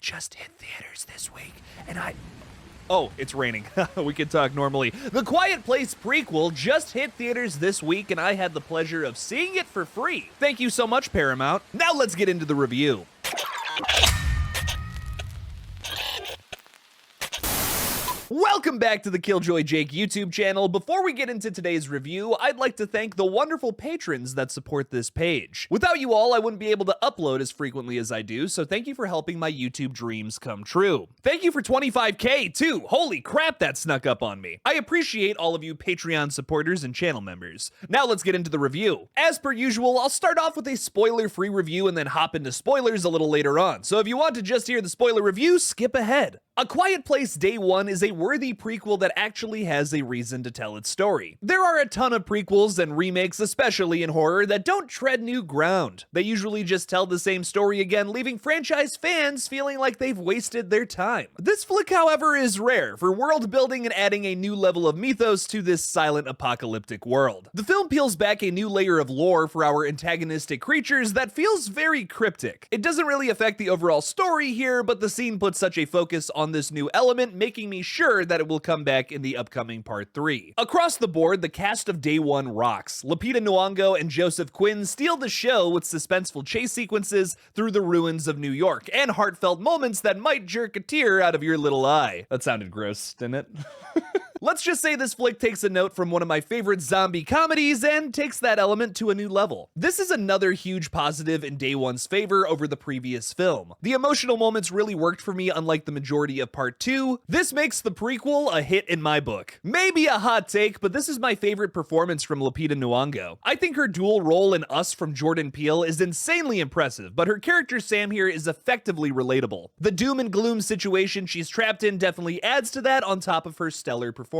just hit theaters this week, and Oh, it's raining. We can talk normally. The Quiet Place prequel just hit theaters this week, and I had the pleasure of seeing it for free. Thank you so much, Paramount. Now let's get into the review. Welcome back to the Killjoy Jake YouTube channel. Before we get into today's review, I'd like to thank the wonderful patrons that support this page. Without you all, I wouldn't be able to upload as frequently as I do, so thank you for helping my YouTube dreams come true. Thank you for 25K too. Holy crap, that snuck up on me. I appreciate all of you Patreon supporters and channel members. Now let's get into the review. As per usual, I'll start off with a spoiler-free review and then hop into spoilers a little later on. So if you want to just hear the spoiler review, skip ahead. A Quiet Place Day One is a worthy prequel that actually has a reason to tell its story. There are a ton of prequels and remakes, especially in horror, that don't tread new ground. They usually just tell the same story again, leaving franchise fans feeling like they've wasted their time. This flick, however, is rare for world building and adding a new level of mythos to this silent apocalyptic world. The film peels back a new layer of lore for our antagonistic creatures that feels very cryptic. It doesn't really affect the overall story here, but the scene puts such a focus on this new element, making me sure that it will come back in the upcoming part 3. Across the board, the cast of Day One rocks. Lupita Nyong'o and Joseph Quinn steal the show with suspenseful chase sequences through the ruins of New York and heartfelt moments that might jerk a tear out of your little eye. That sounded gross, didn't it? Let's just say this flick takes a note from one of my favorite zombie comedies and takes that element to a new level. This is another huge positive in Day One's favor over the previous film. The emotional moments really worked for me, unlike the majority of part 2. This makes the prequel a hit in my book. Maybe a hot take, but this is my favorite performance from Lupita Nyong'o. I think her dual role in Us from Jordan Peele is insanely impressive, but her character Sam here is effectively relatable. The doom and gloom situation she's trapped in definitely adds to that on top of her stellar performance.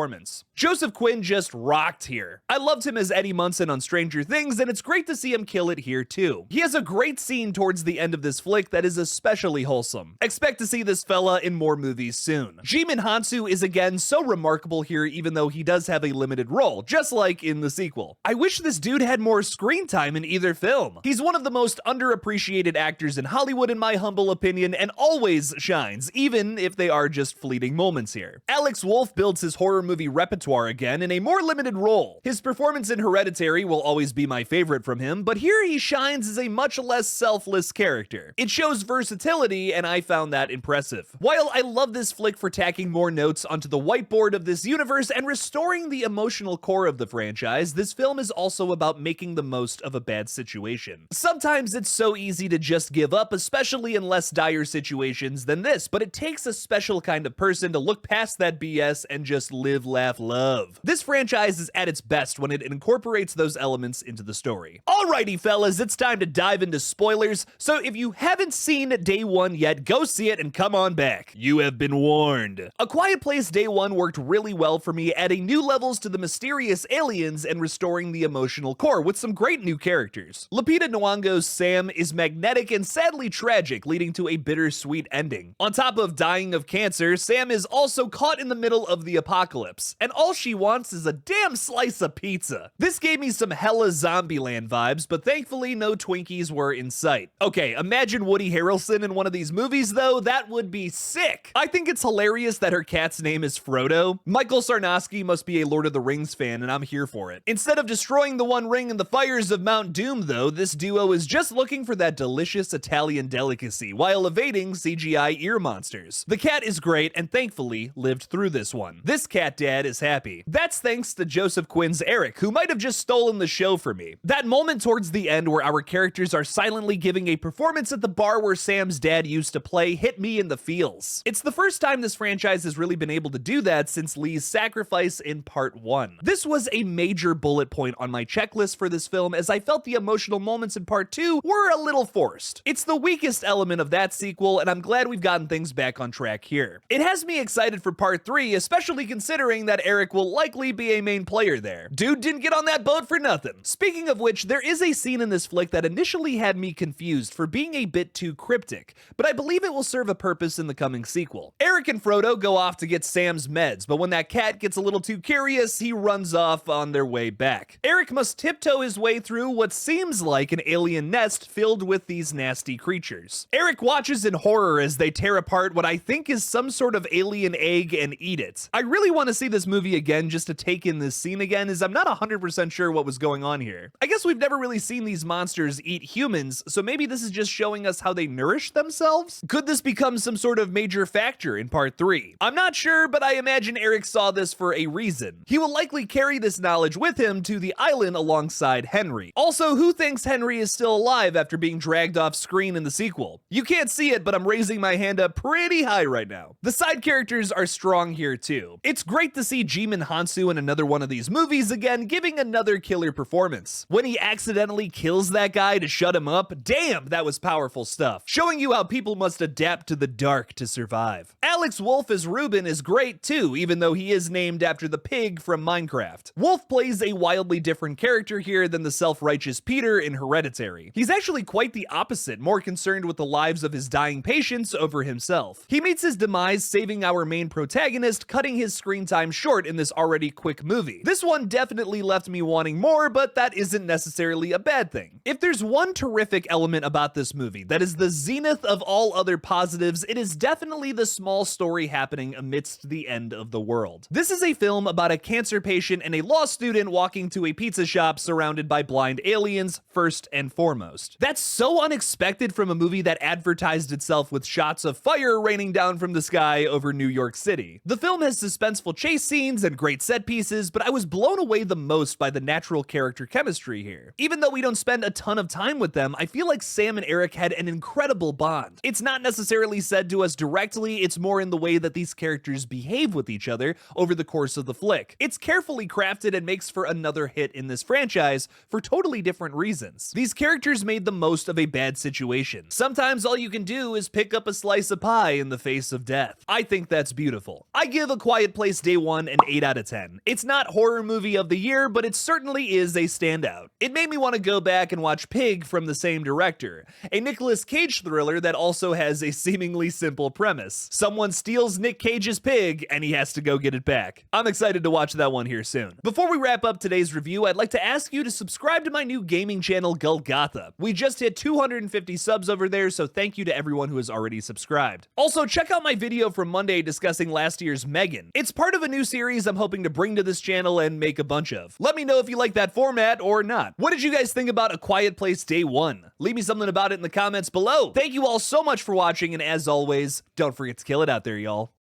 Joseph Quinn just rocked here. I loved him as Eddie Munson on Stranger Things, and it's great to see him kill it here too. He has a great scene towards the end of this flick that is especially wholesome. Expect to see this fella in more movies soon. Jimin Hansu is again so remarkable here, even though he does have a limited role, just like in the sequel. I wish this dude had more screen time in either film. He's one of the most underappreciated actors in Hollywood in my humble opinion, and always shines, even if they are just fleeting moments here. Alex Wolff builds his horror movie repertoire again in a more limited role. His performance in Hereditary will always be my favorite from him, but here he shines as a much less selfless character. It shows versatility, and I found that impressive. While I love this flick for tacking more notes onto the whiteboard of this universe and restoring the emotional core of the franchise, this film is also about making the most of a bad situation. Sometimes it's so easy to just give up, especially in less dire situations than this, but it takes a special kind of person to look past that BS and just live, laugh, love. This franchise is at its best when it incorporates those elements into the story. Alrighty fellas, it's time to dive into spoilers, so if you haven't seen Day One yet, go see it and come on back. You have been warned. A Quiet Place Day One worked really well for me, adding new levels to the mysterious aliens and restoring the emotional core with some great new characters. Lupita Nyong'o's Sam is magnetic and sadly tragic, leading to a bittersweet ending. On top of dying of cancer, Sam is also caught in the middle of the apocalypse, and all she wants is a damn slice of pizza. This gave me some hella Zombieland vibes, but thankfully no Twinkies were in sight. Okay, imagine Woody Harrelson in one of these movies though, that would be sick. I think it's hilarious that her cat's name is Frodo. Michael Sarnowski must be a Lord of the Rings fan, and I'm here for it. Instead of destroying the One Ring in the fires of Mount Doom though, this duo is just looking for that delicious Italian delicacy while evading CGI ear monsters. The cat is great and thankfully lived through this one. This cat dad is happy. That's thanks to Joseph Quinn's Eric, who might have just stolen the show for me. That moment towards the end where our characters are silently giving a performance at the bar where Sam's dad used to play hit me in the feels. It's the first time this franchise has really been able to do that since Lee's sacrifice in part 1. This was a major bullet point on my checklist for this film, as I felt the emotional moments in part 2 were a little forced. It's the weakest element of that sequel, and I'm glad we've gotten things back on track here. It has me excited for part 3, especially considering considering that Eric will likely be a main player there. Dude didn't get on that boat for nothing. Speaking of which, there is a scene in this flick that initially had me confused for being a bit too cryptic, but I believe it will serve a purpose in the coming sequel. Eric and Frodo go off to get Sam's meds, but when that cat gets a little too curious, he runs off on their way back. Eric must tiptoe his way through what seems like an alien nest filled with these nasty creatures. Eric watches in horror as they tear apart what I think is some sort of alien egg and eat it. I really want to see this movie again just to take in this scene again, as I'm not 100% sure what was going on here. I guess we've never really seen these monsters eat humans, so maybe this is just showing us how they nourish themselves? Could this become some sort of major factor in part 3? I'm not sure, but I imagine Eric saw this for a reason. He will likely carry this knowledge with him to the island alongside Henry. Also, who thinks Henry is still alive after being dragged off screen in the sequel? You can't see it, but I'm raising my hand up pretty high right now. The side characters are strong here too. It's great to see Jimin Hansu in another one of these movies again, giving another killer performance. When he accidentally kills that guy to shut him up, damn, that was powerful stuff. Showing you how people must adapt to the dark to survive. Alex Wolff as Ruben is great too, even though he is named after the pig from Minecraft. Wolff plays a wildly different character here than the self-righteous Peter in Hereditary. He's actually quite the opposite, more concerned with the lives of his dying patients over himself. He meets his demise saving our main protagonist, cutting his screen time short in this already quick movie. This one definitely left me wanting more, but that isn't necessarily a bad thing. If there's one terrific element about this movie that is the zenith of all other positives, it is definitely the small story happening amidst the end of the world. This is a film about a cancer patient and a law student walking to a pizza shop surrounded by blind aliens, first and foremost. That's so unexpected from a movie that advertised itself with shots of fire raining down from the sky over New York City. The film has suspenseful chase scenes and great set pieces, but I was blown away the most by the natural character chemistry here. Even though we don't spend a ton of time with them, I feel like Sam and Eric had an incredible bond. It's not necessarily said to us directly, it's more in the way that these characters behave with each other over the course of the flick. It's carefully crafted and makes for another hit in this franchise for totally different reasons. These characters made the most of a bad situation. Sometimes all you can do is pick up a slice of pie in the face of death. I think that's beautiful. I give A Quiet Place Day 1 an 8 out of 10. It's not horror movie of the year, but it certainly is a standout. It made me want to go back and watch Pig from the same director, a Nicolas Cage thriller that also has a seemingly simple premise. Someone steals Nick Cage's pig and he has to go get it back. I'm excited to watch that one here soon. Before we wrap up today's review, I'd like to ask you to subscribe to my new gaming channel, GullGotha. We just hit 250 subs over there, so thank you to everyone who has already subscribed. Also, check out my video from Monday discussing last year's Megan. It's part of a new series I'm hoping to bring to this channel and make a bunch of. Let me know if you like that format or not. What did you guys think about A Quiet Place Day 1? Leave me something about it in the comments below. Thank you all so much for watching, and as always, don't forget to kill it out there, y'all.